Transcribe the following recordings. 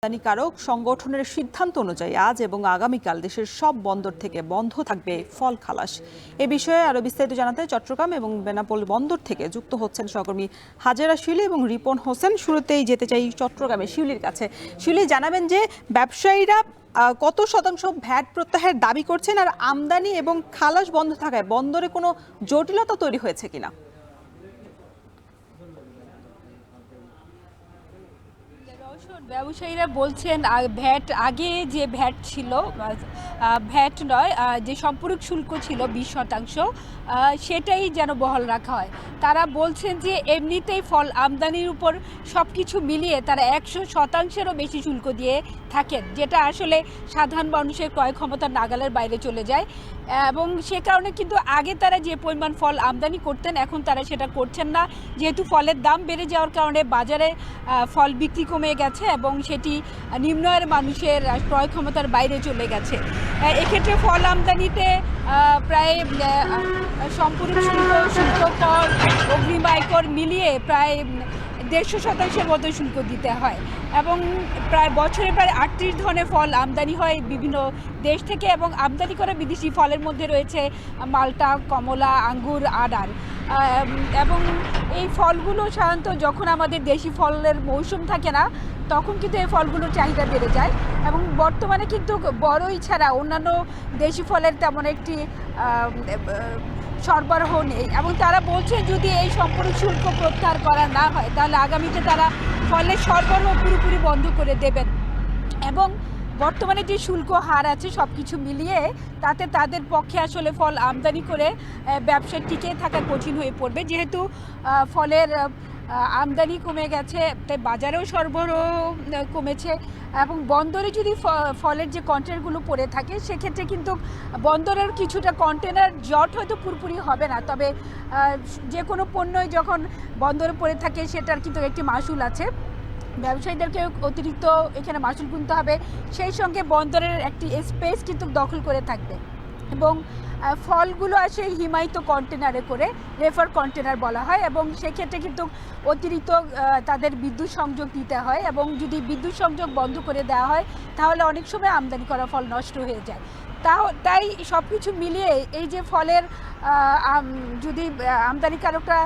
রপ্তানিকারক সংগঠনের সিদ্ধান্ত অনুযায়ী আজ এবং আগামীকাল দেশের সব বন্দর থেকে বন্ধ থাকবে ফল খালাস। এ বিষয়ে আরো বিস্তারিত জানাতে চট্টগ্রাম এবং বেনাপোল বন্দর থেকে যুক্ত হচ্ছেন সহকর্মী হাজেরা শিউলি এবং রিপন হোসেন। শুরুতেই যেতে চাই চট্টগ্রামে শিউলির কাছে। শিউলি, জানাবেন যে ব্যবসায়ীরা কত শতাংশ ভ্যাট প্রত্যাহারের দাবি করছেন, আর আমদানি এবং খালাস বন্ধ থাকায় বন্দরে কোনো জটিলতা তৈরি হয়েছে কিনা? ব্যবসায়ীরা বলছেন ভ্যাট আগে যে ভ্যাট ছিল, ভ্যাট নয়, যে সম্পূরক শুল্ক ছিল 20%, সেটাই যেন বহাল রাখা হয়। তারা বলছেন যে এমনিতেই ফল আমদানির উপর সব কিছু মিলিয়ে তারা 100%-এরও বেশি শুল্ক দিয়ে থাকেন, যেটা আসলে সাধারণ মানুষের ক্রয় ক্ষমতার নাগালের বাইরে চলে যায়। এবং সে কারণে কিন্তু আগে তারা যে পরিমাণ ফল আমদানি করতেন এখন তারা সেটা করছেন না, যেহেতু ফলের দাম বেড়ে যাওয়ার কারণে বাজারে ফল বিক্রি কমে গেছে এবং সেটি নিম্ন আয়ের মানুষের ক্রয় ক্ষমতার বাইরে চলে গেছে। এক্ষেত্রে ফল আমদানিতে প্রায় সম্পূর্ণ শুল্ক কর, অগ্রিম আয়কর মিলিয়ে প্রায় 150% মতো শুল্ক দিতে হয় এবং প্রায় বছরে প্রায় 38 ধরনের ফল আমদানি হয় বিভিন্ন দেশ থেকে, এবং আমদানি করা বিদেশি ফলের মধ্যে রয়েছে মাল্টা, কমলা, আঙ্গুর, আনার। এবং এই ফলগুলো সাধারণত যখন আমাদের দেশি ফলের মৌসুম থাকে না তখন কিন্তু এই ফলগুলোর চাহিদা বেড়ে যায়, এবং বর্তমানে কিন্তু বড়ই ছাড়া অন্যান্য দেশি ফলের তেমন একটি সরবরাহ নেই। এবং তারা বলছে যদি এই সম্পূর্ণ শুল্ক প্রত্যাহার করা না হয় তাহলে আগামীতে তারা ফলের সরবরাহ পুরোপুরি বন্ধ করে দেবেন। এবং বর্তমানে যে শুল্ক হার আছে সব কিছু মিলিয়ে তাতে তাদের পক্ষে আসলে ফল আমদানি করে ব্যবসায় টিকে থাকা কঠিন হয়ে পড়বে, যেহেতু ফলের আমদানি কমে গেছে, তাই বাজারেও সরবরাহ কমেছে। এবং বন্দরে যদি ফলের যে কন্টেনারগুলো পড়ে থাকে সেক্ষেত্রে কিন্তু বন্দরের কিছুটা কন্টেনার জট হয়তো পুরোপুরি হবে না, তবে যে কোনো পণ্যই যখন বন্দরে পড়ে থাকে সেটার কিন্তু একটি মাসুল আছে, ব্যবসায়ীদেরকে অতিরিক্ত এখানে মাসুল গুনতে হবে। সেই সঙ্গে বন্দরের একটি স্পেস কিন্তু দখল করে থাকবে, এবং ফলগুলো আসে হিমায়িত কন্টেনারে করে, রেফার কন্টেনার বলা হয়, এবং সেক্ষেত্রে কিন্তু অতিরিক্ত তাদের বিদ্যুৎ সংযোগ দিতে হয়, এবং যদি বিদ্যুৎ সংযোগ বন্ধ করে দেওয়া হয় তাহলে অনেক সময় আমদানি করা ফল নষ্ট হয়ে যায়। তাই সব কিছু মিলিয়ে এই যে ফলের যদি আমদানিকারকরা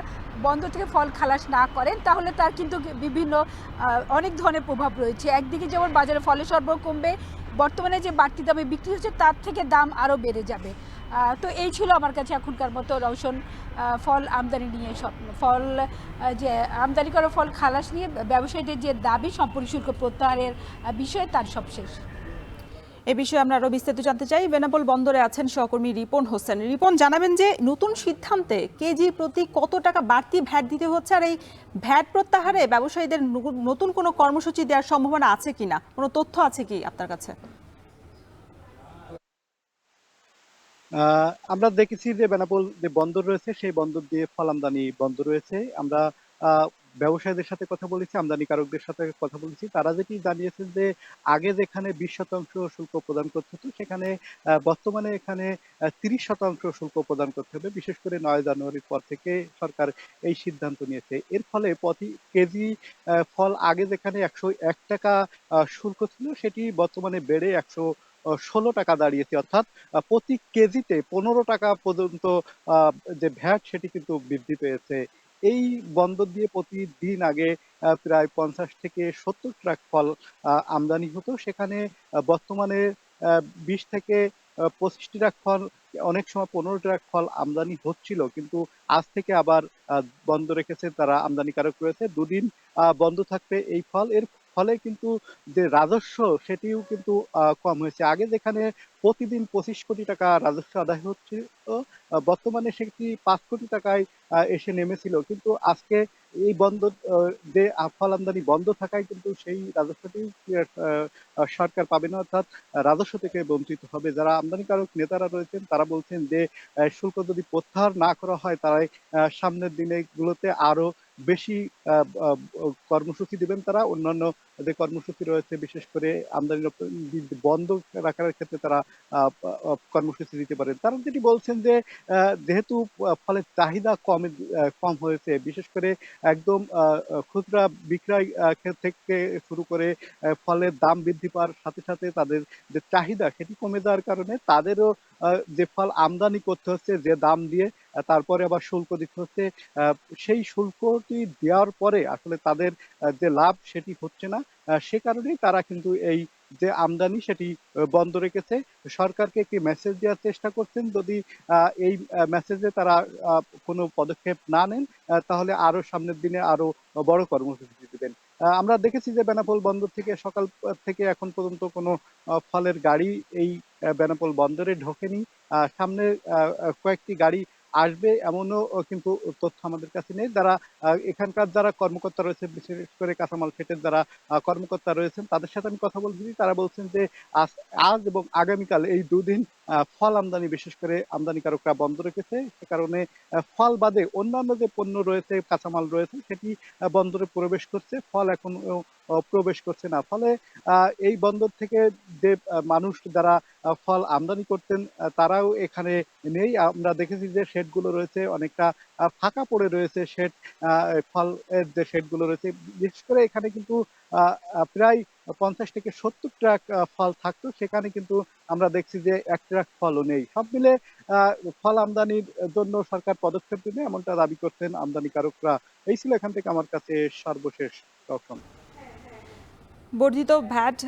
বন্ধ থেকে ফল খালাস না করেন তাহলে তার কিন্তু বিভিন্ন অনেক ধরনের প্রভাব রয়েছে। একদিকে যেমন বাজারে ফলের সরবরাহ কমবে, বর্তমানে যে বাড়তি দামে বিক্রি হচ্ছে তার থেকে দাম আরও বেড়ে যাবে। তো এই ছিল আমার কাছে এখনকার মতো রওশন ফল আমদানি নিয়ে ফল যে আমদানি করা ফল খালাস নিয়ে ব্যবসায়ীদের যে দাবি সম্পূর্ণ শুল্ক প্রত্যাহারের বিষয়ে তার সবশেষ। এ বিষয়ে আমরা আরো বিস্তারিত জানতে চাই। বেনাপোল বন্দরে আছেন সহকর্মী রিপন হোসেন। রিপন, জানাবেন যে নতুন সিদ্ধান্তে কেজি প্রতি কত টাকা বাড়তি ভ্যাট দিতে হচ্ছে, আর এই ভ্যাট প্রত্যাহারে ব্যবসায়ীদের নতুন কোনো কর্মসূচি দেওয়ার সম্ভাবনা আছে কিনা, কোনো তথ্য আছে কি আপনার কাছে? আমরা দেখেছি যে বেনাপোল যে বন্দর রয়েছে সেই বন্দর দিয়ে ফল আমদানি বন্ধ রয়েছে। আমরা ব্যবসায়ীদের সাথে কথা বলেছি, আমদানিকারকদের সাথে কথা বলেছি। তারা যেটি জানিয়েছেন যে আগে যেখানে 20% শুল্ক প্রদান করতে হতো সেখানে বর্তমানে এখানে 30% শুল্ক প্রদান করতে হবে। বিশেষ করে 9 জানুয়ারির পর থেকে সরকার এই সিদ্ধান্ত নিয়েছে। এর ফলে প্রতি কেজি ফল আগে যেখানে 101 টাকা শুল্ক ছিল সেটি বর্তমানে বেড়ে 116 টাকা দাঁড়িয়েছে, অর্থাৎ প্রতি কেজিতে 15 টাকা পর্যন্ত যে ভ্যাট সেটি কিন্তু বৃদ্ধি পেয়েছে। এই বন্দর দিয়ে প্রতিদিন আগে প্রায় 50 থেকে 70 ট্রাক ফল আমদানি হতো, সেখানে বর্তমানে 20 থেকে 25 ট্রাক ফল, অনেক সময় 15 ট্রাক ফল আমদানি হচ্ছিল, কিন্তু আজ থেকে আবার বন্ধ রেখেছে তারা, আমদানিকারক রয়েছে। দুদিন বন্ধ থাকবে এই ফল। এর ফলে কিন্তু যে রাজস্ব সেটিও কিন্তু কম হয়েছে। আগে যেখানে প্রতিদিন 25 কোটি টাকা রাজস্ব আদায় হচ্ছিল, বর্তমানে সেটি 5 কোটি টাকায় এসে নেমেছিল, কিন্তু আজকে এই বন্দর যে ফল আমদানি বন্ধ থাকায় কিন্তু সেই রাজস্বটি সরকার পাবে না, অর্থাৎ রাজস্ব থেকে বঞ্চিত হবে। যারা আমদানিকারক নেতারা রয়েছেন তারা বলছেন যে শুল্ক যদি প্রত্যাহার না করা হয় তারাই সামনের দিনগুলোতে আরো বেশি কর্মসূচি দিবেন তারা। অন্যান্য যে কর্মসূচি রয়েছে বিশেষ করে আমদানি রপ্তানি বন্ধ রাখার ক্ষেত্রে তারা কর্মসূচি দিতে পারেন। তারা যেটি বলছেন যে যেহেতু ফলের চাহিদা কম হয়েছে, বিশেষ করে একদম খুচরা বিক্রয় থেকে শুরু করে ফলের দাম বৃদ্ধি পাওয়ার সাথে সাথে তাদের যে চাহিদা সেটি কমে যাওয়ার কারণে তাদেরও যে ফল আমদানি করতে হচ্ছে যে দাম দিয়ে, তারপরে আবার শুল্ক দিতে হচ্ছে। আহ, সেই শুল্কটি দেওয়ার পরে আসলে তাদের যে লাভ সেটি হচ্ছে না। সে কারণেই তারা কিন্তু এই যে আমদানি সেটি বন্ধ রেখেছে। সরকারকে একটি মেসেজ দেওয়ার চেষ্টা করছেন, যদি এই মেসেজে তারা কোনো পদক্ষেপ না নেন তাহলে আরো সামনের দিনে আরো বড় কর্মসূচি দিবেন। আমরা দেখেছি যে বেনাপোল বন্দর থেকে সকাল থেকে এখন পর্যন্ত কোনো ফলের গাড়ি এই বেনাপোল বন্দরে ঢোকেনি। সামনে কয়েকটি গাড়ি আসবে এমনও কিন্তু তথ্য আমাদের কাছে নেই। এখানকার যারা কর্মকর্তা রয়েছে, বিশেষ করে কাঁচামাল ফেটের যারা কর্মকর্তা রয়েছেন তাদের সাথে আমি কথা বলছি। তারা বলছেন যে আজ আজ এবং আগামীকাল এই দুদিন ফল আমদানি বিশেষ করে আমদানিকারকরা বন্ধ রেখেছে। সে কারণে ফল বাদে অন্যান্য যে পণ্য রয়েছে, কাঁচামাল রয়েছে সেটি বন্দরে প্রবেশ করছে। ফল এখন প্রবেশ করছে না। ফলে এই বন্দর থেকে যে মানুষ যারা ফল আমদানি করতেন তারাও এখানে নেই। আমরা দেখেছি যে শেডগুলো রয়েছে অনেকটা ফাঁকা পড়ে রয়েছে। ফলের যে শেডগুলো রয়েছে, বিশেষ করে এখানে কিন্তু প্রায় 50 থেকে 70 ট্রাক ফল থাকতো, সেখানে কিন্তু আমরা দেখছি যে 1 ট্রাক ফলও নেই। সব মিলে আহ, ফল আমদানির জন্য সরকার পদক্ষেপ নেবে এমনটা দাবি করছেন আমদানিকারকরা। এই ছিল এখান থেকে আমার কাছে সর্বশেষ তথ্য। বর্ধিত ভ্যাট